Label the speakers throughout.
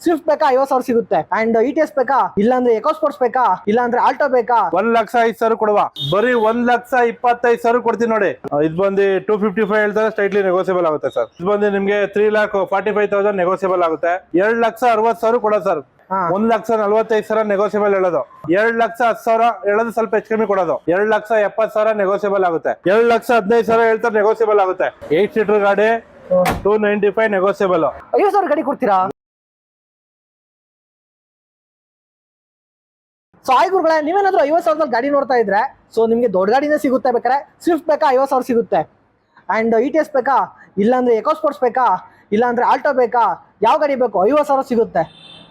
Speaker 1: Swift ಬೇಕಾ 50,000 ಸಿಗುತ್ತೆ. And ETS ಬೇಕಾ, ಇಲ್ಲಾಂದ್ರೆ ಎಕೋ ಸ್ಪೋರ್ಟ್ಸ್ ಬೇಕಾ, ಇಲ್ಲಾಂದ್ರೆ ಆಲ್ಟೋ ಬೇಕಾ,
Speaker 2: 1,05,000 ಕೊಡುವ. ಬರೀ 1,25,000 ಕೊಡ್ತೀನಿ ನೋಡಿ. ಇದು ಬಂದು 255 ಹೇಳ್ತಾರೆ, ಸ್ಟ್ರೈಟ್ಲಿ ನೆಗೋಸಿಯಬಲ್ ಆಗುತ್ತೆ ಸರ್. ಇದು ಬಂದು ನಿಮ್ಗೆ 3,45,000 ನೆಗೋಸಿಯಬಲ್ ಆಗುತ್ತೆ. 2,60,000 ಕೊಡೋ ಸರ್. 1,45,000 ನೆಗೋಸಿಯಬಲ್ ಹೇಳೋದು. 2,10,000 ಹೇಳೋದು ಸ್ವಲ್ಪ ಹೆಚ್ಚು ಕಮ್ಮಿ ಕೊಡೋದು. 2,70,000 ನೆಗೋಸಿಯಬಲ್ ಆಗುತ್ತೆ. 2,15,000 ಹೇಳ್ತಾರೆ ನೆಗೋಸಿಯಬಲ್ ಆಗುತ್ತೆ. 8 ಸೀಟರ್ ಗಾಡಿ 295 ನೆಗೋಸಿಯಬಲ್.
Speaker 1: 50,000 ಗಾಡಿ ಕೊಡ್ತೀರಾ? ಸೊ ಗುರುಗಳೇ, ನೀವೇನಾದ್ರೂ 50,000 ಗಾಡಿ ನೋಡ್ತಾ ಇದ್ರೆ ಸೊ ನಿಮ್ಗೆ ದೊಡ್ಡ ಗಾಡಿನೇ ಸಿಗುತ್ತೆ. ಬೇಕಾರೆ ಸ್ವಿಫ್ಟ್ ಬೇಕಾ 50,000 ಸಿಗುತ್ತೆ. ಅಂಡ್ ETS ಬೇಕಾ, ಇಲ್ಲಾಂದ್ರೆ ಎಕೋ ಸ್ಪೋರ್ಟ್ಸ್ ಬೇಕಾ, ಇಲ್ಲಾಂದ್ರೆ ಆಲ್ಟೋ ಬೇಕಾ, ಯಾವ ಗಾಡಿ ಬೇಕು 50,000 ಸಿಗುತ್ತೆ.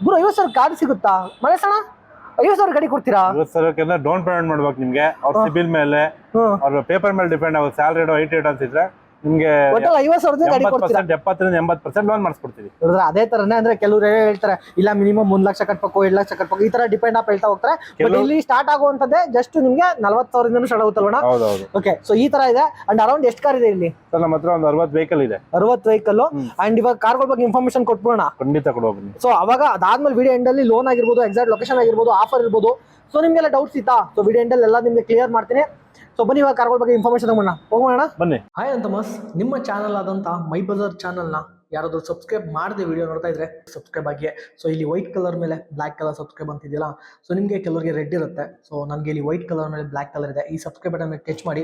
Speaker 1: ಗುರು 50,000 ಗಾಡಿ ಸಿಗುತ್ತಾ ಮನೇಶಣ್ಣ? 50,000 ಗಾಡಿ ಕೊಡ್ತೀರಾ?
Speaker 2: 50,000 ಡೌನ್ ಪೇಮೆಂಟ್ ಮಾಡ್ಬೇಕು ನಿಮ್ಗೆ. ಅವ್ರ ಸಿಬಿಲ್ ಮೇಲೆ, ಅವ್ರ ಪೇಪರ್ ಮೇಲೆ ಡಿಪೆಂಡ್ ಆಗುತ್ತೆ. ಸ್ಯಾಲರಿ 80 ಅಂತಿದ್ರೆ ನಿಮ್ಗೆ
Speaker 1: 50,000 ಗಾಡಿ ಕೊಡ್ತೀರಾ?
Speaker 2: 70% ಲೋನ್ ಮಾಡಿಸ್ಕೊಡ್ತೀವಿ.
Speaker 1: ಅದೇ ತರನೇ ಅಂದ್ರೆ ಕೆಲವರು ಹೇಳ್ತಾರೆ ಇಲ್ಲ ಮಿನಿಮಮ್ 1 ಲಕ್ಷ ಕಟ್ಬೇಕು, 2 ಲಕ್ಷ ಕಟ್ಬೇಕು, ಈ ತರ ಡಿಪೆಂಡ್ ಆಗಿ ಹೇಳ್ತಾ ಹೋಗ್ತಾರೆ. ಬಟ್ ಇಲ್ಲಿ ಸ್ಟಾರ್ಟ್ ಆಗುವಂತದ್ದೇ ಜಸ್ಟ್ ನಿಮ್ಗೆ 40,000 ಸ್ಟಾರ್ಟ್ ಆಗುತ್ತಲ್ವಣ?
Speaker 2: ಹೌದೌದು.
Speaker 1: ಓಕೆ, ಸೊ ಈ ತರ ಇದೆ. ಅಂಡ್ ಅರೌಂಡ್ ಎಷ್ಟು ಕಾರ್ ಇದೆ ಇಲ್ಲಿ?
Speaker 2: ಸರ್ ನಮ್ಮ ಹತ್ರ ಒಂದು 60 ವೆಹಿಕಲ್ ಇದೆ.
Speaker 1: 60 ವೆಹಿಕಲ್. ಅಂಡ್ ಇವಾಗ ಕಾರ್ಗಳ ಬಗ್ಗೆ ಇನ್ಫಾರ್ಮೇಶನ್ ಕೊಟ್ಬಿಡೋಣ.
Speaker 2: ಖಂಡಿತ ಕೊಡೋಣ.
Speaker 1: ಸೊ ಅವಾಗ ಅದಾದ್ಮೇಲೆ ವಿಡಿಯೋ ಎಂಡ್ ಅಲ್ಲಿ ಲೋನ್ ಆಗಿರ್ಬೋದು, ಎಕ್ಸಾಕ್ಟ್ ಲೊಕೇಶನ್ ಆಗಿರ್ಬೋದು, ಆಫರ್ ಇರ್ಬೋದು, ಸೊ ನಿಮ್ಗೆಲ್ಲ ಡೌಟ್ಸ್ ಇತ್ತಾ? ಸೊ ವಿಡಿಯೋ ಎಂಡ್ ಅಲ್ಲಿ ಎಲ್ಲ ನಿಮ್ಗೆ ಕ್ಲಿಯರ್ ಮಾಡ್ತೀನಿ. ಸೊ ಬನ್ನಿ ಇವಾಗ ಕಾರ್ಗಳ ಬಗ್ಗೆ ಇನ್ಫಾರ್ಮೇಶನ್ ಹೋಗೋಣ.
Speaker 2: ಬನ್ನಿ.
Speaker 1: ಹಾಯ್ ಅಂತಮಸ್, ನಿಮ್ಮ ಚಾನಲ್ ಆದಂತ ಮೈ ಬಜಾರ್ ಚಾನಲ್ನ ಯಾರಾದ್ರೂ ಸಬ್ಸ್ಕ್ರೈಬ್ ಮಾಡದೆ ವಿಡಿಯೋ ನೋಡ್ತಾ ಇದ್ರೆ ಸಬ್ಸ್ಕ್ರೈಬ್ ಆಗಿ. ಸೊ ಇಲ್ಲಿ ವೈಟ್ ಕಲರ್ ಮೇಲೆ ಬ್ಲಾಕ್ ಕಲರ್ ಸಬ್ಸ್ಕ್ರೈಬ್ ಅಂತಿದೆಯಲ್ಲ, ಸೊ ನಿಮಗೆ ಕೆಲವರಿಗೆ ರೆಡ್ ಇರುತ್ತೆ. ಸೊ ನನಗೆ ಇಲ್ಲಿ ವೈಟ್ ಕಲರ್ ಮೇಲೆ ಬ್ಲಾಕ್ ಕಲರ್ ಇದೆ. ಈ ಸಬ್ಸ್ಕ್ರೈಬ್ ಬಟನ್ ಮೇಲೆ ಟಚ್ ಮಾಡಿ.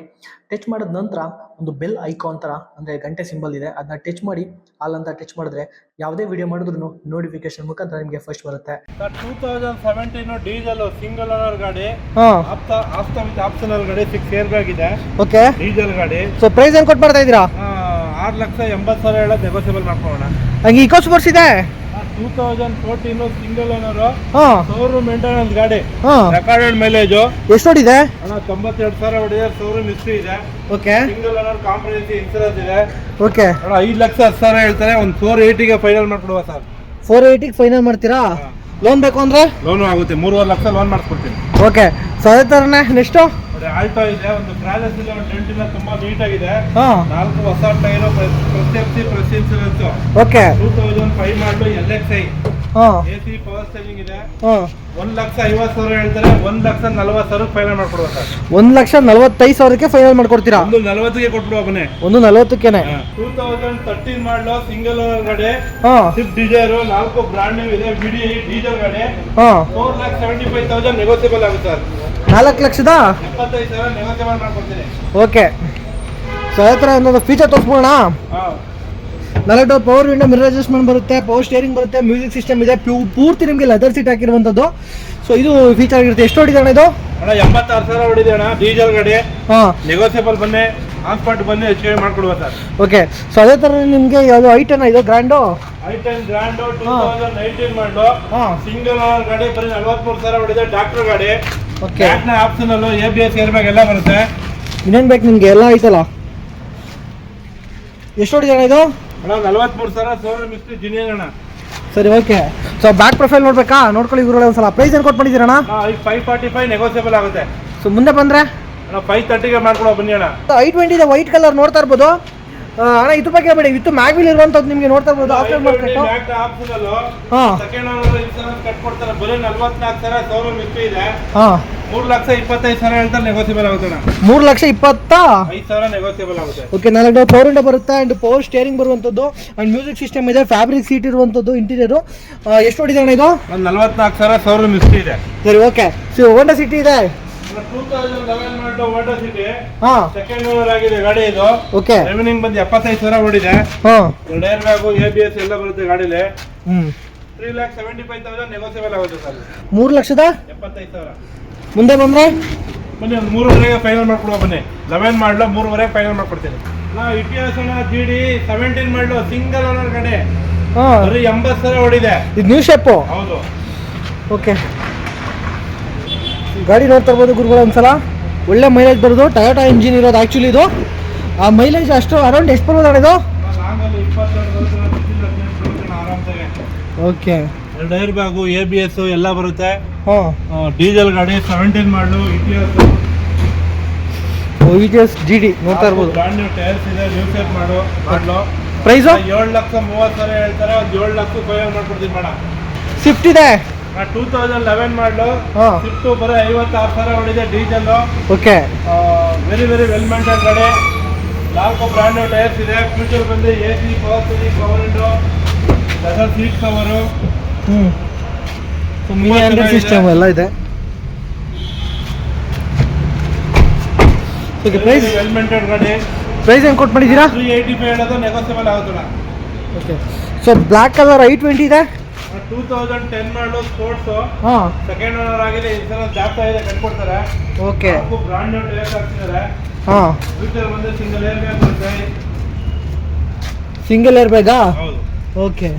Speaker 1: ಟಚ್ ಮಾಡಿದ ನಂತರ ಒಂದು ಬೆಲ್ ಐಕಾನ್ ಥರ ಅಂದರೆ ಗಂಟೆ ಸಿಂಬಲ್ ಇದೆ, ಅದನ್ನ ಟಚ್ ಮಾಡಿ. ಅಲ್ಲಂತ ಟಚ್ ಮಾಡಿದ್ರೆ ಯಾವುದೇ ವಿಡಿಯೋ ಮಾಡಿದ್ರು ನೋಟಿಫಿಕೇಶನ್ ಮುಖಾಂತರ ನಿಮಗೆ ಫಸ್ಟ್ ಬರುತ್ತೆ.
Speaker 2: 2017 ಡೀಸೆಲ್ ಸಿಂಗಲ್ ಓನರ್ ಗಾಡಿ, ಆಪ್ಷನಲ್ ಗಾಡಿ, 6 ಏರ್ ಬ್ಯಾಗ್ ಇದೆ.
Speaker 1: ಓಕೆ,
Speaker 2: ಡೀಸೆಲ್ ಗಾಡಿ.
Speaker 1: ಸೊ ಪ್ರೈಸ್ ಏನು ಕೊಟ್ಟು ಮಾಡ್ತಾ ಇದ್ದೀರಾ?
Speaker 2: 6,80,000 ಹೇಳೋದು ನೆಗೋಸಿಯಬಲ್ ಮಾಡ್ಕೊಳ್ಳೋಣ.
Speaker 1: ಹಂಗೆ ಇಕೋ ಸ್ಪೋರ್ಟ್ಸ್ ಇದೆ.
Speaker 2: 2014 ಸಿಂಗಲ್ ಓನರ್, ಶೋರೂಮ್ ಮೇಂಟೆನೆನ್ಸ್ ಗಾಡಿ, ರೆಕಾರ್ಡೆಡ್ ಮೈಲೇಜ್.
Speaker 1: ಎಷ್ಟು ಹೊಡಿದೆ?
Speaker 2: 92,000 ಹೊಡಿದೆ. ಶೋರೂಮ್ ಹಿಸ್ಟ್ರಿ ಇದೆ.
Speaker 1: Okay,
Speaker 2: single owner, comprehensive insurance ಇದೆ.
Speaker 1: ಓಕೆ,
Speaker 2: 5,10,000 ಹೇಳ್ತಾರೆ. ಒಂದು 480 ಫೈನಲ್ ಮಾಡ್ಕೊಡುವ ಸರ್.
Speaker 1: 480 ಫೈನಲ್ ಮಾಡ್ತೀರಾ? ಲೋನ್ ಬೇಕು ಅಂದ್ರೆ
Speaker 2: ಲೋನ್ ಆಗುತ್ತೆ. 3.5 ಲಕ್ಷ ಲೋನ್ ಮಾಡಿಸ್ಕೊಡ್ತೀನಿ.
Speaker 1: ಓಕೆ, ಸೊ ಅದೇ ತರನೇ ನೆಕ್ಸ್ಟ್
Speaker 2: ಆಲ್ಟೋ ಇದೆ. ಒಂದು ಕ್ರಾಲಸ್ ಇದೆ, ಒಂದು ಡೆಂಟ್ ಇಲ್ಲ, ತುಂಬಾ ನೀಟ್ ಆಗಿದೆ. 4 ಹೊಸ ಟೈರ್, ಪ್ರೆಸ್ ಇನ್ಸೂರೆನ್ಸ್.
Speaker 1: ಓಕೆ,
Speaker 2: 2005 ಮಾಡಲು LXi, AC ಪವರ್ ಸ್ಟೇರಿಂಗ್ ಇದೆ. 1,50,000 ಹೇಳ್ತಾರೆ. 1,40,000 ಫೈನಲ್ ಮಾಡ್ಕೊಡುವ ಸರ್.
Speaker 1: 1,45,000 ಫೈನಲ್ ಮಾಡ್ಕೊಡ್ತೀರಾ?
Speaker 2: 1,40,000 ಕೊಟ್ಬಿಡುವ ಬನ್ನಿ.
Speaker 1: 1,40,000.
Speaker 2: 2013 ಮಾಡಲು ಸಿಂಗಲ್ ಓನರ್ ಗಾಡಿ, ಸ್ವಿಫ್ಟ್ ಡಿಸೈರ್, 4 ಬ್ರಾಂಡ್ ನ್ಯೂ ಇದೆ. VDI ಡೀಸೆಲ್ ಗಾಡಿ. 4,75,000 ನೆಗೋಸಿಯಬಲ್ ಆಗುತ್ತೆ ಸರ್.
Speaker 1: 4,75,000
Speaker 2: ನೆಗೋಸಿಯಬಲ್ ಮಾಡ್ಕೊಡ್ತೀನಿ.
Speaker 1: ಓಕೆ, ಸೊ ಅದೇ ಥರ ಒಂದು ಫೀಚರ್ ತೋರಿಸ್ಬೋಣ. 4 ಪವರ್ ವಿಂಡೋ, ಮಿರರ್ ಅಡ್ಜಸ್ಟ್ಮೆಂಟ್ ಬರುತ್ತೆ, ಪವರ್ ಸ್ಟೇರಿಂಗ್ ಬರುತ್ತೆ, ಮ್ಯೂಸಿಕ್ ಸಿಸ್ಟಮ್ ಇದೆ. ಪೂರ್ತಿ ನಿಮಗೆ ಲೆದರ್ ಸೀಟ್ ಹಾಕಿರುವಂಥದ್ದು. ಸೊ ಇದು ಫೀಚರ್ ಆಗಿರುತ್ತೆ. ಎಷ್ಟು ಹೊಡಿದೆ ಅಣ್ಣ ಇದು?
Speaker 2: 86,000 ಹೊಡಿದೆ ಅಣ್ಣ. ಡೀಸೆಲ್ ಗಾಡಿ. ನೆಗೋಸಿಯಬಲ್ ಬನ್ನಿ, ಆನ್ ಸ್ಪಾಟ್ ಬನ್ನಿ, ಹೆಚ್ಚು ಮಾಡ್ಕೊಡುವ ಸರ್.
Speaker 1: ಓಕೆ, ಸೊ ಅದೇ ಥರ ನಿಮಗೆ ಯಾವುದು ಐಟನ್ ಇದು ಗ್ರ್ಯಾಂಡು?
Speaker 2: ಐಟನ್ ಗ್ರ್ಯಾಂಡು 2019 ಮಾಡಲು, ಸಿಂಗಲ್ ಓನರ್ ಗಾಡಿ. ಬರೀ 43,000 ಹೊಡಿದೆ. ಡಾಕ್ಟರ್ ಗಾಡಿ.
Speaker 1: Okay,
Speaker 2: optional, ABS air bag ಎಲ್ಲ ಬರುತ್ತೆ.
Speaker 1: ಇನ್ನೇನು ಬೇಕು ನಿಮಗೆ? ಎಲ್ಲ ಐತಲ್ಲ. ಎಷ್ಟು ಹೊಡಿದೆ ಅಣ್ಣ ಇದು?
Speaker 2: ಅಣ್ಣ 43,000 ಶೋರೂಮ್ ಹಿಸ್ಟ್ರಿ, ಜಿನಿಯನ್ ಅಣ್ಣ.
Speaker 1: ಸರಿ, ಓಕೆ. ಸೊ ಬ್ಯಾಕ್ ಪ್ರೊಫೈಲ್ ನೋಡ್ಬೇಕಾ? ನೋಡ್ಕೊಳ್ಳಿ ಗುರುಗಳೇ ಒಂದ್ಸಲ. ಪ್ರೈಸ್ ಏನು ಕೊಟ್ಟು ಮಾಡಿದ್ದೀರಣ್ಣ?
Speaker 2: 545 ನೆಗೋಸಿಯಬಲ್ ಆಗುತ್ತೆ.
Speaker 1: ಸೊ ಮುಂದೆ ಬಂದರೆ
Speaker 2: 530 ಮಾಡ್ಕೊಡೋ ಬನ್ನಿ ಅಣ್ಣ.
Speaker 1: i20 ಇದೆ, ವೈಟ್ ಕಲರ್ ನೋಡ್ತಾ ಇರ್ಬೋದು ಅಣ್ಣ. ಇದ್ರ ಬಗ್ಗೆ ಬೇಡ, ವಿತ್ ಮ್ಯಾಗ್ವಿಲ್ ಇರುವಂಥದ್ದು ನಿಮಗೆ ನೋಡ್ತಾ ಇರ್ಬೋದು. After market
Speaker 2: second owner insurance cut ಕೊಡ್ತಾರೆ. ಬರೀ 44,000 ಶೋರೂಮ್ ಹಿಸ್ಟ್ರಿ ಇದೆ. 3,25,000 ಹೇಳ್ತಾರೆ. ನೆಗೋಸಿಯಬಲ್ ಆಗುತ್ತೆ ಅಣ್ಣ.
Speaker 1: 3,25,000
Speaker 2: ನೆಗೋಸಿಯಬಲ್ ಆಗುತ್ತೆ.
Speaker 1: ಓಕೆ, 4 ಪವರ್ ವಿಂಡೋ ಬರುತ್ತೆ. ಅಂಡ್ ಪವರ್ ಸ್ಟೇರಿಂಗ್ ಬರುವಂಥದ್ದು, ಅಂಡ್ ಮ್ಯೂಸಿಕ್ ಸಿಸ್ಟಮ್ ಇದೆ, ಫ್ಯಾಬ್ರಿಕ್ ಸೀಟ್ ಇರುವಂಥದ್ದು, ಇಂಟೀರಿಯರು. ಎಷ್ಟು ಹೊಡಿದೆ ಅಣ್ಣ ಇದು?
Speaker 2: 44,000 ಶೋರೂಮ್ ಹಿಸ್ಟ್ರಿ ಇದೆ.
Speaker 1: ಸರಿ, ಓಕೆ. ಸೊ ಹೋಂಡಾ ಸಿಟಿ ಇದೆ.
Speaker 2: 2011 ಮಾಡಲು ಹೋಂಡಾ ಸಿಟಿ, ಸೆಕೆಂಡ್ ಓನರ್ ಆಗಿದೆ ಗಾಡಿ ಇದು.
Speaker 1: ಓಕೆ,
Speaker 2: ರೆವೆನ್ಯೂಂಗ್ ಬಂದು 75,000 ಹೊಡಿದೆ. ಏರ್ ಬ್ಯಾಗು, ABS ಎಲ್ಲ ಬರುತ್ತೆ ಗಾಡಿಲಿ. 3,75,000 ನೆಗೋಸಿಯಬಲ್ ಆಗುತ್ತೆ ಸರ್.
Speaker 1: 3,75,000.
Speaker 2: 3,75,000
Speaker 1: ಮುಂದೆ ಬಂದ್ರೆ
Speaker 2: ಬನ್ನಿ, ಒಂದು 3,500 ಫೈನಲ್ ಮಾಡ್ಕೊಡುವ ಬನ್ನಿ. 11 ಮಾಡಲು 3,500 ಫೈನಲ್ ಮಾಡ್ಕೊಡ್ತೀನಿ. ಇತಿಹಾಸ GD 17 ಮಾಡಲು ಸಿಂಗಲ್ ಓನರ್ ಗಾಡಿ. ಬರೀ 80,000 ಹೊಡಿದೆ.
Speaker 1: ಇದು ನ್ಯೂ ಶೇಪು.
Speaker 2: ಹೌದು.
Speaker 1: ಓಕೆ, ಗಾಡಿ ನೋಡ್ತಾ ಇರ್ಬೋದು ಗುರುಗಳು ಒಂದ್ಸಲ. ಒಳ್ಳೆ ಮೈಲೇಜ್ ಬರೋದು. ಟೊಯೋಟಾ ಇಂಜಿನ್ ಇರೋದು ಆ್ಯಕ್ಚುಲಿ ಇದು. ಆ ಮೈಲೇಜ್ ಅಷ್ಟು ಅರೌಂಡ್ ಎಷ್ಟು ಬರ್ಬೋದು ಇದು? ಓಕೆ,
Speaker 2: ಏರ್ ಬ್ಯಾಗು, ABS ಎಲ್ಲ ಬರುತ್ತೆ. ಡೀಸೆಲ್ ಗಾಡಿ, 17 ಮಾಡಲು,
Speaker 1: ಇಟಿಎಸ್ GD ನೋಡ್ತಾ ಇರ್ಬೋದು.
Speaker 2: ಬ್ರಾಂಡ್ ನ್ಯೂ ಟೈರ್ಸ್ ಇದೆ. ನ್ಯೂ ಶೇಪ್ ಮಾಡಲು.
Speaker 1: ಪ್ರೈಸು
Speaker 2: 7,30,000 ಹೇಳ್ತಾರೆ. ಒಂದು 7 ಲಕ್ಷ ಫೈನಲ್ ಮಾಡ್ಕೊಡ್ತೀನಿ ಮೇಡಮ್.
Speaker 1: ಸ್ವಿಫ್ಟ್ ಇದೆ.
Speaker 2: 2011 ಮಾಡಲು
Speaker 1: ಹಾಂ
Speaker 2: ಸ್ವಿಫ್ಟ್ ಬರೀ 56,000 ಹೊಡಿದೆ diesel.
Speaker 1: Okay
Speaker 2: very very well maintain ಗಾಡಿ. 4 ಬ್ರ್ಯಾಂಡ್ ನ್ಯೂ ಟೈರ್ಸ್ ಇದೆ. ಫ್ಯೂಚರ್ ಬಂದು AC power steering, power window, leather seat cover.
Speaker 1: Mini Android system ಎಲ್ಲ ಇದೆ. ಓಕೆ ಪ್ರೈಸ್
Speaker 2: ವೆಲ್ ಮೇಂಟೈನ್ ಗಾಡಿ.
Speaker 1: ಪ್ರೈಸ್ ಹೆಂಗೆ ಕೊಟ್ಟು ಮಾಡಿದ್ದೀರಾ?
Speaker 2: 385 ಹೇಳೋದು ನೆಗೋಸಿಯಬಲ್ ಆಗುತ್ತಲ್ಲ.
Speaker 1: Okay so black colour i20 ಇದೆ.
Speaker 2: 2010 ಮಾಡಲು ಸ್ಪೋರ್ಟ್ಸ್.
Speaker 1: ಹಾಂ
Speaker 2: ಸೆಕೆಂಡ್ ಓನರ್ ಆಗಿದೆ. ಇನ್ಸೂರೆನ್ಸ್ ಜಾಸ್ತಿ ಇದೆ, ಕಟ್ಕೊಡ್ತಾರೆ.
Speaker 1: ಓಕೆ
Speaker 2: ಬ್ರಾಂಡ್ ನ್ಯೂ ಟೈರ್ಸ್ ಹಾಕ್ತಿದ್ದಾರೆ.
Speaker 1: ಹಾಂ
Speaker 2: ಫ್ಯೂಚರ್ ಬಂದು ಸಿಂಗಲ್ ಏರ್ ಬ್ಯಾಗ್ ಬರುತ್ತೆ.
Speaker 1: ಸಿಂಗಲ್ ಏರ್ ಬ್ಯಾಗಾ?
Speaker 2: ಹೌದು.
Speaker 1: ಓಕೆ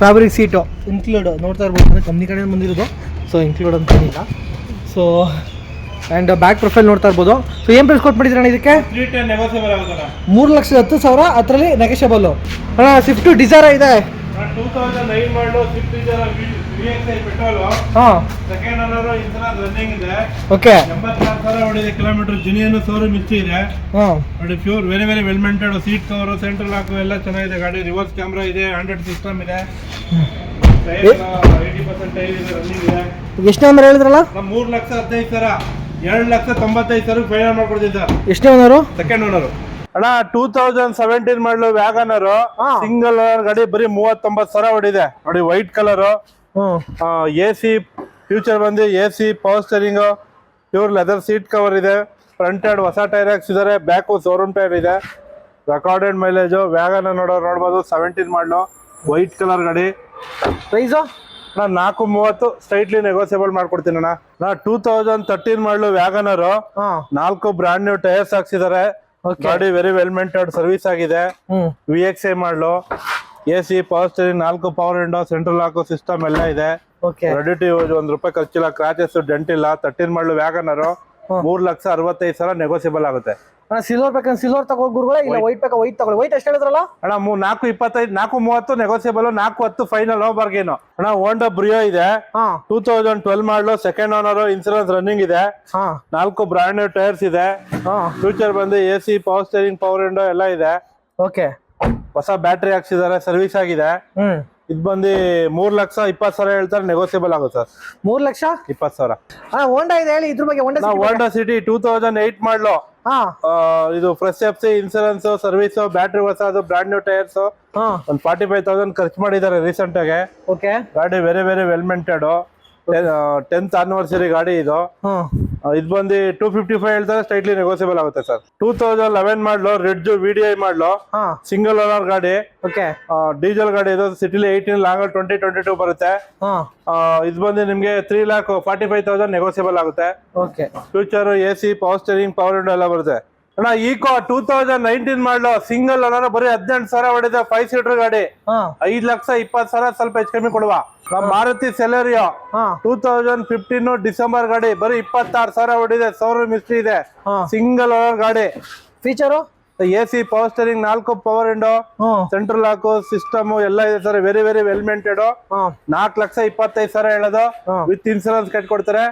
Speaker 1: ಫ್ಯಾಬ್ರಿಕ್ ಸೀಟು ಇನ್ಕ್ಲೂಡ್ ನೋಡ್ತಾ ಇರ್ಬೋದು, ಅಂದರೆ ಕಂಪ್ನಿ ಕಡೆ ಬಂದಿರೋದು. ಸೊ ಇನ್ಕ್ಲೂಡ್ ಅಂತೇನಿಲ್ಲ. ಸೊ ಆ್ಯಂಡ್ ಬ್ಯಾಕ್ ಪ್ರೊಫೈಲ್ ನೋಡ್ತಾ ಇರ್ಬೋದು. ಸೊ ಏನು ಪ್ರೈಸ್ ಕೊಟ್ಟು ಮಾಡಿದ್ದೀರಣ್ಣ ಇದಕ್ಕೆ?
Speaker 2: 310 ನೆಗೋಸಿಯಬಲ್ ಆಗುತ್ತಲ್ಲ.
Speaker 1: 3,10,000 ಅದರಲ್ಲಿ ನೆಗೋಷಿಯಬಲು. ಅಣ್ಣ ಸ್ವಿಫ್ಟ್ ಡಿಸೈರ್ ಇದೆ.
Speaker 2: 2009 ಮಾಡಲು ಸ್ವಿಫ್ಟ್ ಡಿಸೈರ್ VXI ಪೆಟ್ರೋಲ್.
Speaker 1: ಹಾಂ
Speaker 2: ಸೆಕೆಂಡ್ ಓನರ್, ಇನ್ಸೂರೆನ್ಸ್ ರನ್ನಿಂಗ್ ಇದೆ.
Speaker 1: ಓಕೆ
Speaker 2: 84,000 ಹೊಡಿದೆ ಕಿಲೋಮೀಟರ್. ಜಿನಿಯನ್ ಶೋರೂಮ್ ಹಿಸ್ಟ್ರಿ ಇದೆ.
Speaker 1: ಹಾಂ
Speaker 2: ನೋಡಿ, pure very very well maintain. Seat cover, central lock ಎಲ್ಲ ಚೆನ್ನಾಗಿದೆ ಗಾಡಿ. ರಿವರ್ಸ್ ಕ್ಯಾಮ್ರಾ ಇದೆ, ಆಂಡ್ರಾಯ್ಡ್ ಸಿಸ್ಟಮ್ ಇದೆ. ಟೈರ್ 80% ಟೈರ್ ಇದೆ, ರನ್ನಿಂಗ್ ಇದೆ.
Speaker 1: ಎಷ್ಟನೇ ಓನರ್ ಹೇಳಿದ್ರಲ್ಲ?
Speaker 2: ನಮ್ಮ 3,15,000, 2,95,000 ಫೈನಲ್ ಮಾಡ್ಕೊಡ್ತೀನಿ ಸರ್.
Speaker 1: ಎಷ್ಟನೇ ಓನರು?
Speaker 2: ಸೆಕೆಂಡ್ ಓನರ್ ಅಣ್ಣ. 2017 ಮಾಡಲು ವ್ಯಾಗನರ್ ಸಿಂಗಲ್ ಓನರ್ ಗಾಡಿ. ಬರೀ 39,000 ಹೊಡಿದೆ ನೋಡಿ. White colour. AC ಫ್ಯೂಚರ್ ಬಂದು AC power steering, pure leather seat cover ಇದೆ. ಫ್ರಂಟ್ ಹೆಡ್ ಹೊಸ ಟೈರ್ ಹಾಕ್ಸಿದ್ದಾರೆ. ಬ್ಯಾಕು ಶೋರೂಮ್ ಟೈರ್ ಇದೆ. Recorded mileage. ವ್ಯಾಗನರ್ ನೋಡ್ಬೋದು. 17 ಮಾಡಲು ವೈಟ್ ಕಲರ್ ಗಾಡಿ.
Speaker 1: ಪ್ರೈಸು
Speaker 2: ನಾನು 430 ಸ್ಟ್ರೈಟ್ಲಿ ನೆಗೋಸಿಯಬಲ್ ಮಾಡ್ಕೊಡ್ತೀನಿ ಅಣ್ಣ. 2013 ಮಾಡಲು ವ್ಯಾಗನರ್. 4 ಬ್ರಾಂಡ್ ನ್ಯೂ ಟೈರ್ಸ್ ಹಾಕ್ಸಿದ್ದಾರೆ. ಗಾಡಿ ವೆರಿ ವೆಲ್ ಮೇಂಟೈನ್, ಸರ್ವಿಸ್ ಆಗಿದೆ. VXI ಮಾಡಲು. AC power steering, 4 power window, central lock system ಎಲ್ಲ ಇದೆ. Ready to use. ₹1 ಖರ್ಚಿಲ್ಲ. ಕ್ರಾಚಸ್ ಡೆಂಟ್ ಇಲ್ಲ. 13 ಮಾಡಲು ವ್ಯಾಗನರ್. 3,65,000 ನೆಗೋಸಿಯಬಲ್ ಆಗುತ್ತೆ.
Speaker 1: ಸಿಲ್ವರ್ ಬೇಕಂದ್ರೆ ಸಿಲ್ವರ್ ತಗೋ ಗುರುಗಳೇ, ಇಲ್ಲ ವೈಟ್ ಬೇಕಾ ವೈಟ್ ತಗೊಳ್ಳಿ. ವೈಟ್ ಎಷ್ಟು ಹೇಳಿದ್ರಲ್ಲ
Speaker 2: ಅಣ್ಣ? 425, 430 ನೆಗೋಸಿಯಬಲ್, 410 ಫೈನಲ್. ಬಾರ್ಗೇನು ಅಣ್ಣ. ಹೋಂಡಾ ಬ್ರಿಯೋ ಇದೆ. 2012 ಮಾಡಲು, ಸೆಕೆಂಡ್ ಓನರ್, ಇನ್ಸೂರೆನ್ಸ್ ರನ್ನಿಂಗ್ ಇದೆ. 4 ಬ್ರಾಂಡ್ ನ್ಯೂ ಟೈರ್ಸ್ ಇದೆ. ಫ್ಯೂಚರ್ ಬಂದು AC power steering, power window ಎಲ್ಲ ಇದೆ.
Speaker 1: ಓಕೆ
Speaker 2: ಹೊಸ ಬ್ಯಾಟ್ರಿ ಹಾಕ್ಸಿದ್ದಾರೆ, ಸರ್ವಿಸ್ ಆಗಿದೆ. ಇದು ಬಂದು 3,20,000 ಹೇಳ್ತಾರೆ, ನೆಗೋಸಿಯಬಲ್ ಆಗುತ್ತೆ ಸರ್. 3,20,000.
Speaker 1: ಹೋಂಡಾ ಇದೆ ಹೇಳಿ ಇದ್ರ ಬಗ್ಗೆ.
Speaker 2: ಹೋಂಡಾ ಸಿಟಿ 2008 ಮಾಡಲು. ಇದು fresh FC, insurance, service, battery ಹೊಸದು, ಬ್ರಾಂಡ್ ನ್ಯೂ ಟೈರ್ಸ್. ಒಂದು 45,000 ಖರ್ಚು ಮಾಡಿದ್ದಾರೆ ರೀಸೆಂಟ್ ಆಗಿ.
Speaker 1: ಓಕೆ
Speaker 2: ಗಾಡಿ very very well maintain. 10th anniversary ಗಾಡಿ ಇದು. ಇದು ಬಂದು 255 ಹೇಳ್ತಾರೆ, ಸ್ಟ್ರೈಟ್ಲಿ ನೆಗೋಸಿಯಬಲ್ ಆಗುತ್ತೆ ಸರ್. 2011 ಮಾಡಲು ರೆಡ್ VDI ಮಾಡಲು. ಸಿಂಗಲ್ ಓನರ್ ಗಾಡಿ. ಡೀಸೆಲ್ ಗಾಡಿ ಇದು. ಸಿಟಿಲಿ 18, ಲಾಂಗ್ 2022 ಬರುತ್ತೆ. ಇದು ಬಂದು ನಿಮ್ಗೆ 3,45,000 ನೆಗೋಸಿಯಬಲ್ ಆಗುತ್ತೆ. Future AC power steering, power window ಎಲ್ಲ ಬರುತ್ತೆ ಅಣ್ಣ. ಈಕೋ 2019 ಮಾಡಲು, ಸಿಂಗಲ್ ಓನರ್, ಬರೀ 18,000 ಹೊಡಿದೆ. 5 ಸೀಟರ್ ಗಾಡಿ. 5,20,000 ಸ್ವಲ್ಪ ಹೆಚ್ಚು ಕಮ್ಮಿ ಕೊಡುವ. ಮಾರುತಿ ಸೆಲೆರಿಯೋ 2015 ಡಿಸೆಂಬರ್ ಗಾಡಿ. ಬರೀ 26,000 ಹೊಡಿದೆ. ಶೋರೂಮ್ ಹಿಸ್ಟ್ರಿ ಇದೆ. ಸಿಂಗಲ್ ಓನರ್ ಗಾಡಿ.
Speaker 1: Feature
Speaker 2: AC power steering, 4 power window, central lock system ಎಲ್ಲ ಇದೆ sir. Very very well maintain. 4,25,000 ಹೇಳೋದು. ವಿತ್ ಇನ್ಸೂರೆನ್ಸ್ ಕಟ್ಕೊಡ್ತಾರೆ.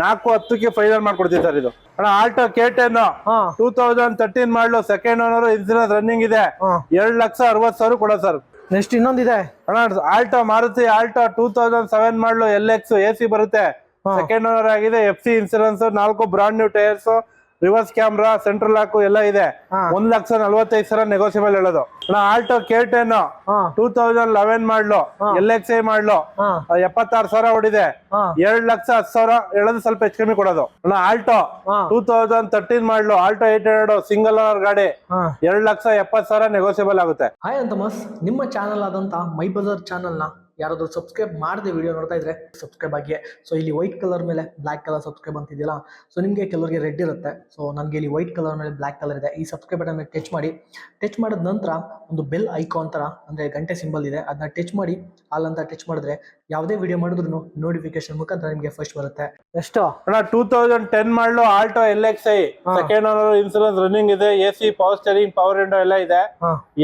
Speaker 2: 410ಕ್ಕೆ ಫೈನಲ್ ಮಾಡ್ಕೊಡ್ತೀವಿ ಸರ್. ಇದು ಅಣ್ಣ ಆಲ್ಟೋ K10 2013 ಮಾಡಲು, ಸೆಕೆಂಡ್ ಓನರ್, ಇನ್ಸೂರೆನ್ಸ್ ರನ್ನಿಂಗ್ ಇದೆ. 2,60,000 ಕೊಡೋ ಸರ್.
Speaker 1: ನೆಕ್ಸ್ಟ್ ಇನ್ನೊಂದಿದೆ
Speaker 2: ಅಣ್ಣ. ಆಲ್ಟೋ ಮಾರುತಿ ಆಲ್ಟೋ 2007 ಮಾಡಲು, LX AC ಬರುತ್ತೆ. ಸೆಕೆಂಡ್ ಓನರ್ ಆಗಿದೆ. FC insurance, 4 brand new tyres, reverse camera, central lock ಎಲ್ಲ ಇದೆ. 1,45,000 ನೆಗೋಸಿಯಬಲ್ ಹೇಳೋದು. ಆಲ್ಟೋ K10 2011 ಮಾಡಲು, LXI ಮಾಡಲು, 76,000 ಹೊಡಿದೆ. 2,10,000 ಹೇಳೋದು, ಸ್ವಲ್ಪ ಹೆಚ್ಚು ಕಮ್ಮಿ ಕೊಡೋದು. ಆಲ್ಟೋ 2013 ಮಾಡಲು, ಆಲ್ಟೋ 800 ಸಿಂಗಲ್ ಓನರ್ ಗಾಡಿ. 2,70,000 ನೆಗೋಸಿಯಬಲ್ ಆಗುತ್ತೆ.
Speaker 1: ಹಾಯ್ ಅಂತಮಸ್, ನಿಮ್ಮ ಚಾನಲ್ ಆದಂತ ಮೈ ಬಜಾರ್ ಚಾನಲ್ನ ಯಾರಾದರೂ ಸಬ್ಸ್ಕ್ರೈಬ್ ಮಾಡದೆ ವಿಡಿಯೋ ನೋಡ್ತಾ ಇದ್ರೆ ಸಬ್ಸ್ಕ್ರೈಬ್ ಆಗಿ. ಸೊ ಇಲ್ಲಿ ವೈಟ್ ಕಲರ್ ಮೇಲೆ ಬ್ಲ್ಯಾಕ್ ಕಲರ್ ಸಬ್ಸ್ಕ್ರೈಬ್ ಅಂತಿದೆಯಲ್ಲ, ಸೊ ನಿಮಗೆ ಕೆಲವರಿಗೆ ರೆಡ್ ಇರುತ್ತೆ. ಸೊ ನನಗೆ ಇಲ್ಲಿ ವೈಟ್ ಕಲರ್ ಮೇಲೆ ಬ್ಲ್ಯಾಕ್ ಕಲರ್ ಇದೆ. ಈ ಸಬ್ಸ್ಕ್ರೈಬ್ ಬಟನ್ ಮೇಲೆ ಟಚ್ ಮಾಡಿ. ಟಚ್ ಮಾಡಿದ ನಂತರ ಒಂದು ಬೆಲ್ ಐಕಾನ್ ಥರ, ಅಂದರೆ ಗಂಟೆ ಸಿಂಬಲ್ ಇದೆ, ಅದನ್ನ ಟಚ್ ಮಾಡಿ. ಅಲ್ಲಂತ ಟಚ್ ಮಾಡಿದ್ರೆ ಯಾವುದೇ ವಿಡಿಯೋ ಮಾಡಿದ್ರು ನೋಟಿಫಿಕೇಶನ್ ಮುಖಾಂತರ ನಿಮಗೆ ಫಸ್ಟ್ ಬರುತ್ತೆ. ಎಷ್ಟು
Speaker 2: ಅಣ್ಣ? 2010 ಮಾಡಲು, Alto LXI, second owner, insurance running ಇದೆ. AC power steering, power window ಎಲ್ಲ ಇದೆ.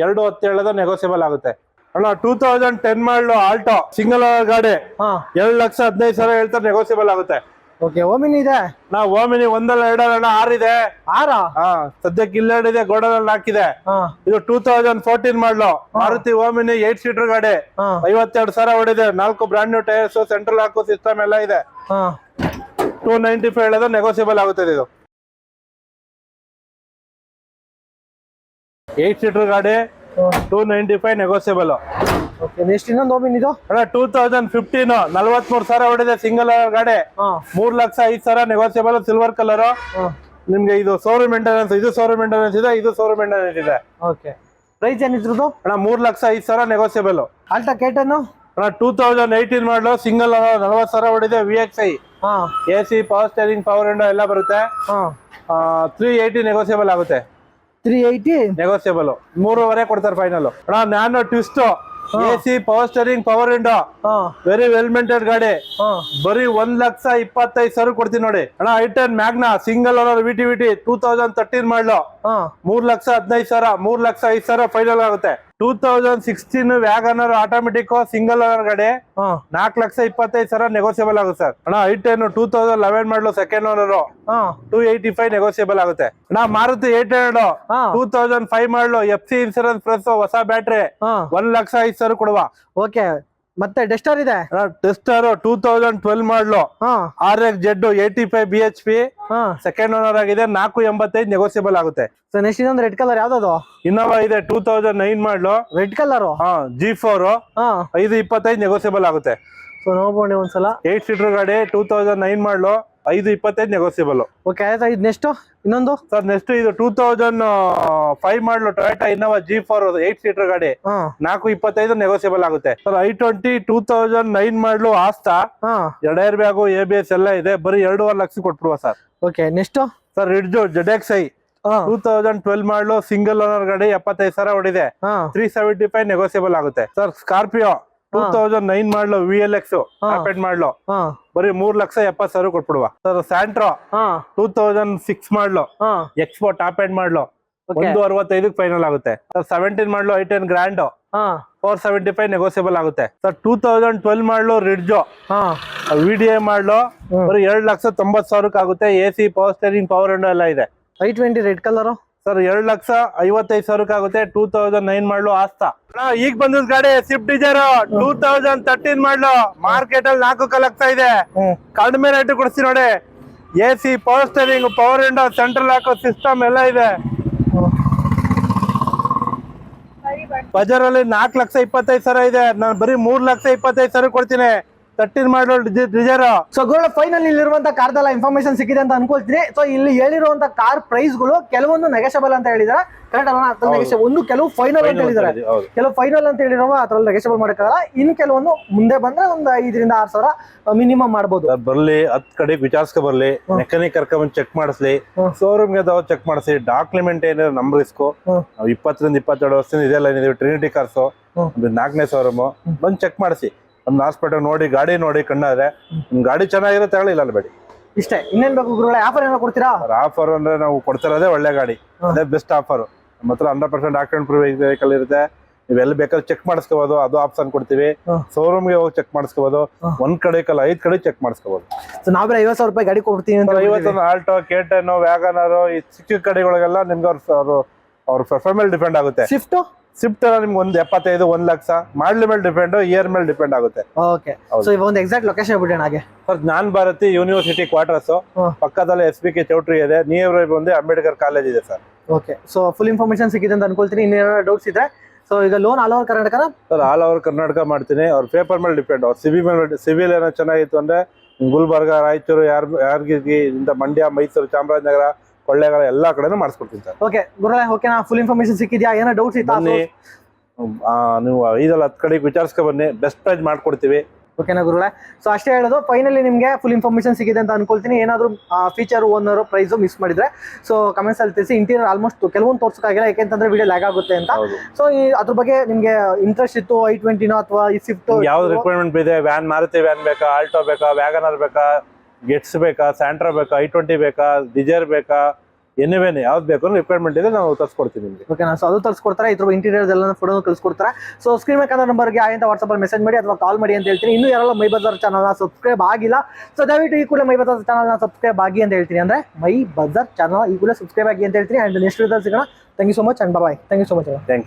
Speaker 2: 2,10,000 ನೆಗೋಸಿಯಬಲ್ ಆಗುತ್ತೆ ಅಣ್ಣ. 2010 ಮಾಡಲು, ಆಲ್ಟೋ ಸಿಂಗಲ್ ಓನರ್ ಗಾಡಿ. 2,15,000 ಹೇಳ್ತಾರೆ, ನೆಗೋಸಿಯಬಲ್ ಆಗುತ್ತೆ.
Speaker 1: ಓಕೆ ಓಮಿನಿ ಇದೆ.
Speaker 2: ಓಮಿನಿ ಒಂದಲ್ಲ ಎರಡಲ್ಲ 6 ಇದೆ.
Speaker 1: 6
Speaker 2: ಹಾ ಸದ್ಯಕ್ಕೆ ಇಲ್ಲೆರಡಿದೆ, ಗೋಡನಲ್ಲಿ ಹಾಕಿದೆ. ಇದು 2014 ಮಾಡಲು ಮಾರುತಿ ಓಮಿನಿ 8 ಸೀಟರ್ ಗಾಡಿ. 52,000 ಹೊಡಿದೆ. 4 ಬ್ರಾಂಡ್ ನ್ಯೂ ಟೈರ್ಸ್, ಸೆಂಟ್ರಲ್ ಹಾಕೋ ಸಿಸ್ಟಮ್ ಎಲ್ಲ ಇದೆ. 295 ಹೇಳೋದು ನೆಗೋಸಿಯಬಲ್ ಆಗುತ್ತದೆ. ಇದು 8 ಸೀಟರ್ ಗಾಡಿ, 295 ನೆಗೋಸಿಯಬಲ್.
Speaker 1: ನೆಕ್ಸ್ಟ್ ಇನ್ನೊಂದು ಓಮಿನಿ ಇದು
Speaker 2: 2015 43,000 ಹೊಡಿದೆ. ಸಿಂಗಲ್ ಗಾಡಿ, 3,05,000 ನೆಗೋಸಿಯಬಲ್, ಸಿಲ್ವರ್ ಕಲರ್. ನಿಮ್ಗೆ ಇದು ಶೋರೂಮ್ ಮೇಂಟೆನೆನ್ಸ್, ಇದು ಶೋರೂಮ್ ಮೇಂಟೆನೆನ್ಸ್ ಇದೆ, ಇದು ಶೋರೂಮ್ ಮೇಂಟೆನೆನ್ಸ್ ಇದೆ.
Speaker 1: ಓಕೆ ಪ್ರೈಸ್ ಏನಿದ್ರದ್ದು
Speaker 2: 3,05,000 ನೆಗೋಸಿಯಬಲ್.
Speaker 1: ಆಲ್ಟಾ ಕೇಟನ್
Speaker 2: 2018 ಮಾಡಲು, ಸಿಂಗಲ್ 40,000 ಹೊಡಿದೆ. VXI AC, power steering, power window ಎಲ್ಲ ಬರುತ್ತೆ. 380 ನೆಗೋಸಿಯಬಲ್ ಆಗುತ್ತೆ.
Speaker 1: 380
Speaker 2: ನೆಗೋಸಿಯಬಲ್. 3.5 ಕೊಡ್ತಾರೆ final. Nano Twist AC, power steering, power window, very well maintain ಗಾಡಿ. ಬರೀ 1,25,000 ಕೊಡ್ತೀನಿ ನೋಡಿ. I10 Magna single owner VT 2013 ಮಾಡಲು, 3,15,000, 3,05,000 ಫೈನಲ್ ಆಗುತ್ತೆ. 2016 ವ್ಯಾಗನರ್ ಆಟೋಮೆಟಿಕ್ ಸಿಂಗಲ್ ಓನರ್ ಗಾಡಿ, 4,25,000 ನೆಗೋಸಿಯಬಲ್ ಆಗುತ್ತೆ ಸರ್. I10 2011 ಮಾಡಲು ಸೆಕೆಂಡ್ ಓನರ್, 285 ನೆಗೋಸಿಯಬಲ್ ಆಗುತ್ತೆ. ಮಾರುತಿ 800 2005 ಮಾಡಲು, FC ಇನ್ಸೂರೆನ್ಸ್ ಪ್ಲಸ್ ಹೊಸ ಬ್ಯಾಟ್ರಿ, 1,05,000 ಕೊಡುವ.
Speaker 1: ಓಕೆ ಮತ್ತೆ ಡೆಸ್ಟರ್ ಇದೆ.
Speaker 2: ಟೆಸ್ಟರ್ 2012 ಮಾಡಲು, RX Z 85 BHP, second owner ಆಗಿದೆ. 485 ನೆಗೋಸಿಯಬಲ್ ಆಗುತ್ತೆ.
Speaker 1: ನೆಕ್ಸ್ಟ್ ಇನ್ನೊಂದು ರೆಡ್ ಕಲರ್ ಯಾವ್ದು?
Speaker 2: ಇನ್ನೋವಾ ಇದೆ 2009 ಮಾಡಲು,
Speaker 1: ರೆಡ್ ಕಲರ್
Speaker 2: G4, 525 ನೆಗೋಸಿಯಬಲ್ ಆಗುತ್ತೆ.
Speaker 1: ಸೊ ನೋಡ್ಬೋದು ಒಂದ್ಸಲ.
Speaker 2: 8 ಸೀಟರ್ ಗಾಡಿ, 2009 ಮಾಡಲು, 525 ನೆಗೋಸಿಯಬಲ್.
Speaker 1: ಓಕೆ ಆಯ್ತಾ. ಇದು ನೆಕ್ಸ್ಟ್ ಇನ್ನೊಂದು
Speaker 2: ಸರ್, ನೆಕ್ಸ್ಟ್ ಇದು 2005 ಮಾಡಲು ಟೊಯೋಟಾ ಇನ್ನೋವಾ G4 8 ಸೀಟರ್ ಗಾಡಿ, 425 ನೆಗೋಸಿಯಬಲ್ ಆಗುತ್ತೆ. ಸರ್ I20 2009 ಮಾಡಲು ಆಸ್ತಾ, 2 ಏರ್ ಬ್ಯಾಗು, ABS ಎಲ್ಲ ಇದೆ. ಬರೀ 2.5 ಲಕ್ಷ ಕೊಟ್ಬಿಡುವ ಸರ್.
Speaker 1: ಓಕೆ ನೆಕ್ಸ್ಟ್
Speaker 2: ಸರ್ ರಿಡ್ಜೋ ZXi 2012 ಮಾಡಲು, ಸಿಂಗಲ್ ಓನರ್ ಗಾಡಿ, 75,000 ಹೊಡಿದೆ. 375 ನೆಗೋಸಿಯಬಲ್ ಆಗುತ್ತೆ. ಸರ್ ಸ್ಕಾರ್ಪಿಯೋ 2009 ಮಾಡಲು VLX ಮಾಡಲು, ಬರೀ 3,70,000 ಕೊಟ್ಬಿಡುವ. ಸರ್ ಸ್ಯಾಂಟ್ರೋ 2006 ಮಾಡಲು, ಎಕ್ಸ್ಪೋ ಟಾಪ್ ಎಂಡ್ ಮಾಡಲು, 165 ಫೈನಲ್ ಆಗುತ್ತೆ. ಸರ್ 17 ಮಾಡಲು I10 ಗ್ರ್ಯಾಂಡ್, 475 ನೆಗೋಸಿಯಬಲ್ ಆಗುತ್ತೆ. ಸರ್ 2012 ಮಾಡಲು ರಿಡ್ಜೋ VDI ಮಾಡಲು, ಬರೀ 2,90,000 ಆಗುತ್ತೆ. AC, power steering, power window ಎಲ್ಲ ಇದೆ.
Speaker 1: I20 ರೆಡ್ ಕಲರ್
Speaker 2: ಸರ್ 2,55,000 ಆಗುತ್ತೆ. 2009 ಮಾಡಲು ಆಸ್ತಾ. ಈಗ ಬಂದಿದ್ ಗಾಡಿ ಸ್ವಿಫ್ಟ್ ಡಿಸೈರ್ 2013 ಮಾಡಲು, ಮಾರ್ಕೆಟ್ ಅಲ್ಲಿ 4 ಲಕ್ಷ ಇದೆ. ಕಡಿಮೆ ರೇಟ್ ಕೊಡ್ತೀನಿ ನೋಡಿ. AC, power steering, power window, central ಹಾಕೋ ಸಿಸ್ಟಮ್ ಎಲ್ಲ ಇದೆ. ಬಜಾರ್ ಅಲ್ಲಿ 4,25,000 ಇದೆ. ನಾನು ಬರೀ 3,25,000 ಕೊಡ್ತೀನಿ. 13 ಮಾಡಲು ಡಿಸೈರ್.
Speaker 1: ಸೊ ಗೋಲ್ಡ್ ಫೈನಲ್ ಇಲ್ಲಿರುವಂತ ಕಾರ್ದೆಲ್ಲ ಇನ್ಫಾರ್ಮೇಶನ್ ಸಿಕ್ಕಿದೆ ಅಂತ ಅನ್ಕೊಳ್ತೀನಿ. ಸೊ ಇಲ್ಲಿ ಹೇಳಿರುವಂತ ಕಾರ್ ಪ್ರೈಸ್ ಗಳು ಕೆಲವೊಂದು ನೆಗೆಷಬಲ್ ಅಂತ ಹೇಳಿದಾರೆ, ಕರೆಕ್ಟ್ ಅಲ್ಲ? ಒಂದು ಕೆಲವು ಫೈನಲ್ ಅಂತ ಹೇಳಿದಾರೆ, ಕೆಲವು ಫೈನಲ್ ಅಂತ ಹೇಳಿರೋ ಅದ್ರಲ್ಲಿ ನೆಗೆಷಬಲ್ ಮಾಡಕ್ಕಾಗಲ್ಲ. ಇನ್ನು ಕೆಲವೊಂದು ಮುಂದೆ ಬಂದ್ರೆ ಒಂದು 5,000 to 6,000 ಮಿನಿಮಮ್ ಮಾಡಬಹುದು.
Speaker 2: ಬರ್ಲಿ 10 ಕಡೆ ವಿಚಾರಿಸ್ಕೊ ಬರ್ಲಿ, ಮೆಕ್ಯಾನಿಕ್ ಕರ್ಕೊಂಡ್ ಚೆಕ್ ಮಾಡಿಸ್ಲಿ, ಶೋರೂಮ್ ಗೆ ಚೆಕ್ ಮಾಡಿಸಿ, ಡಾಕ್ಯುಮೆಂಟ್ ಏನಾದ್ರು ನಂಬರ್ ಇಸ್ಕೊ. 20 ರಿಂದ 22 ವರ್ಷದಿಂದ ಇದೆಲ್ಲ ಏನಿದೆ ಟ್ರಿನಿಟಿ ಕಾರ್ಸ್ 4ನೇ ಶೋರೂಮ್ ಬಂದು ಚೆಕ್ ಮಾಡಿಸಿ. ಒಂದು ಹಾಸ್ಪಿಟಲ್ ನೋಡಿ, ಗಾಡಿ ನೋಡಿ, ಕಣ್ಣಾದ್ರೆ ಗಾಡಿ ಚೆನ್ನಾಗಿರೋ ತಗೊಳ್ಳಿ, ಇಲ್ಲ ಬೇಡಿ.
Speaker 1: ಇಷ್ಟೇ. ಇನ್ನೇನ್ ಬೇಕು ಗುರುಗಳೇ? ಆಫರ್ ಏನೋ ಕೊಡ್ತೀರಾ?
Speaker 2: ಆಫರ್ ಅಂದ್ರೆ ನಾವು ಕೊಡ್ತಿರೋದೇ ಒಳ್ಳೆ ಗಾಡಿ, ಅದೇ ಬೆಸ್ಟ್ ಆಫರ್. ನಮ್ಮ ಹತ್ರ 100% ಡಾಕ್ಯುಮೆಂಟ್ ಪ್ರೂಫ್ ವೆಹಿಕಲ್ ಇರುತ್ತೆ. ನೀವೆಲ್ಲ ಬೇಕಾದ್ರೆ ಚೆಕ್ ಮಾಡಿಸ್ಕೋಬಹುದು, ಅದು ಆಪ್ಷನ್ ಕೊಡ್ತೀವಿ. ಶೋರೂಮ್ ಗೆ ಹೋಗಿ ಚೆಕ್ ಮಾಡಿಸ್ಕೋಬಹುದು. ಒಂದ್ ಕಡೆ 5 ಕಡೆ ಚೆಕ್ ಮಾಡಿಸ್ಕೋಬಹುದು.
Speaker 1: ನಾವೇ 50,000 ರೂಪಾಯಿ ಗಾಡಿ ಕೊಡ್ತೀವಿ ಅಂತ.
Speaker 2: 50 ಆಲ್ಟೋ, ಕೇಟನ್, ವ್ಯಾಗನರ್, ಈ ಚಿಕ್ಕ ಕಡೆಗಳಿಗೆಲ್ಲ ನಿಮ್ಗೆ ಅವ್ರ ಪರ್ಫಾರ್ಮೆನ್ಸ್ ಡಿಪೆಂಡ್ ಆಗುತ್ತೆ. ಸ್ವಿಫ್ಟ್ ನಿಮ್ಗೆ 75, 1 ಲಕ್ಷ ಮಾಡ್ಲಿ ಮೇಲೆ ಡಿಪೆಂಡ್, ಇಯರ್ ಮೇಲೆ ಡಿಪೆಂಡ್ ಆಗುತ್ತೆ.
Speaker 1: ಓಕೆ. ಸೊ ಇವಾಗ ಒಂದು ಎಕ್ಸಾಕ್ಟ್ ಲೊಕೇಶನ್ ಬಿಡೋಣ. ಹಾಗೆ
Speaker 2: sir Gyan Bharati university quarters ಪಕ್ಕದಲ್ಲಿ SBK ಚೌಟ್ರಿ ಇದೆ. ನಿಯರ್ ಬಂದು ಅಂಬೇಡ್ಕರ್ ಕಾಲೇಜ್ ಇದೆ sir.
Speaker 1: Okay. So full information ಸಿಕ್ಕಿದೆ ಅಂತ ಅನ್ಕೊಳ್ತೀನಿ. ಇನ್ನೇನಾದ್ರು ಡೌಟ್ಸ್ ಇದ್ರೆ ಸೊ ಈಗ loan all over Karnataka
Speaker 2: sir, all over Karnataka ಮಾಡ್ತೀನಿ. ಅವ್ರ ಪೇಪರ್ ಮೇಲೆ ಡಿಪೆಂಡ್. ಅವ್ರ ಸಿವಿಲ್ ಏನೋ ಚೆನ್ನಾಗಿತ್ತು ಅಂದ್ರೆ ಗುಲ್ಬರ್ಗ, ರಾಯಚೂರು, ಯಾರ್ಗಿರಿ ಇಂದ ಮಂಡ್ಯ, ಮೈಸೂರು, ಚಾಮರಾಜನಗರ, ಕೊಳ್ಳೇಗಾಲ ಎಲ್ಲಾ ಕಡೆನೂ ಮಾಡಿಸ್ಕೊಡ್ತೀನಿ ಸರ್.
Speaker 1: ಓಕೆ ಗುರುಗಳೇ, ಓಕೆನಾ? ಫುಲ್ ಇನ್ಫಾರ್ಮೇಶನ್ ಸಿಕ್ಕಿದ್ಯಾ? ಏನೋ ಡೌಟ್ಸ್ ಇತ್ತಾ?
Speaker 2: ನೀವು 5-10 ಕಡೆಗೆ ವಿಚಾರಿಸ್ಕೊ ಬನ್ನಿ, ಬೆಸ್ಟ್ ಪ್ರೈಸ್ ಮಾಡ್ಕೊಡ್ತೀವಿ.
Speaker 1: ಓಕೆನಾ ಗುರುಗಳೇ? ಸೊ ಅಷ್ಟೇ ಹೇಳೋದು. ಫೈನಲಿ ನಿಮಗೆ ಫುಲ್ ಇನ್ಫಾರ್ಮೇಶನ್ ಸಿಗಿದೆ ಅಂತ ಅನ್ಕೊಳ್ತೀನಿ. ಏನಾದ್ರು ಫೀಚರ್ ಓನರ್ ಪ್ರೈಸ್ ಮಿಸ್ ಮಾಡಿದ್ರೆ ಸೊ ಕಮೆಂಟ್ಸ್ ಅಲ್ಲಿ ತಿಳಿಸಿ. ಇಂಟೀರಿಯರ್ ಆಲ್ಮೋಸ್ಟ್ ಕೆಲವೊಂದು ತೋರ್ಸೋಕ್ಕಾಗಿಲ್ಲ, ಯಾಕೆಂತಂದ್ರೆ ವಿಡಿಯೋ ಲ್ಯಾಗ್ ಆಗುತ್ತೆ ಅಂತ. ಸೊ ಅದ್ರ ಬಗ್ಗೆ ನಿಮ್ಗೆ ಇಂಟ್ರೆಸ್ಟ್ ಇತ್ತು, I20 ಅಥವಾ ಈ ಸ್ವಿಫ್ಟ್
Speaker 2: ಯಾವ್ದು ರಿಕ್ವೈರ್ಮೆಂಟ್ ಇದೆ? ವ್ಯಾನ್, ಮಾರುತಿ ವ್ಯಾನ್ ಬೇಕಾ, ಆಲ್ಟೋ ಬೇಕಾ, ವ್ಯಾಗನರ್ ಬೇಕಾ, ಗೆಟ್ಸ್ ಬೇಕಾ, ಸ್ಯಾಂಟ್ರಾ ಬೇಕಾ, I20 ಬೇಕಾ, ಡಿಸೈರ್ ಬೇಕಾ, ಎನಿವೇನ್ ಯಾವ್ದು ಬೇಕು ರಿಕ್ವೈರ್ಮೆಂಟ್ ಇದೆ ನಾವು ತರಿಸ್ಕೊಡ್ತೀವಿ ನಿಮಗೆ.
Speaker 1: ಓಕೆನಾ. ಸೊ ಅದು ತರಿಸ್ಕೊಡ್ತಾರೆ, ಇದ್ರ ಇಂಟೀರಿಯರ್ಸ್ ಎಲ್ಲ ಫೋಟೋ ಕಳಿಸ್ಕೊಡ್ತಾರೆ. ಸೊ ಸ್ಕ್ರೀನ್ ಬೇಕಾದ ನಂಬರ್ಗೆ ಆಯ್ತಾ ವಾಟ್ಸಪ್ಪಲ್ಲಿ ಮೆಸೇಜ್ ಮಾಡಿ ಅಥವಾ ಕಾಲ್ ಮಾಡಿ ಅಂತ ಹೇಳ್ತೀನಿ. ಇನ್ನೂ ಯಾರೆಲ್ಲ ಮೈ ಬಜಾರ್ ಚಾನಲ್ನ ಸಬ್ಸ್ಕ್ರೈಬ್ ಆಗಿಲ್ಲ, ಸೊ ದಯವಿಟ್ಟು ಈ ಕೂಡ ಮೈ ಬಜಾರ್ ಚಾನಲ್ನ ಸಬ್ಸ್ಕ್ರೈಬ್ ಆಗಿ ಅಂತ ಹೇಳ್ತೀನಿ. ಅಂದರೆ ಮೈ ಬಜಾರ್ ಚಾನಲ್ ಈ ಕೂಡ ಸಬ್ಸ್ಕ್ರೈಬ್ ಆಗಿ ಅಂತ ಹೇಳ್ತೀನಿ. ಆ್ಯಂಡ್ ನೆಕ್ಸ್ಟ್ ವಿಡಿಯೋದಲ್ಲಿ ಸಿಗೋಣ. Thank you so much and bye. Thank you so much.
Speaker 2: Thank you.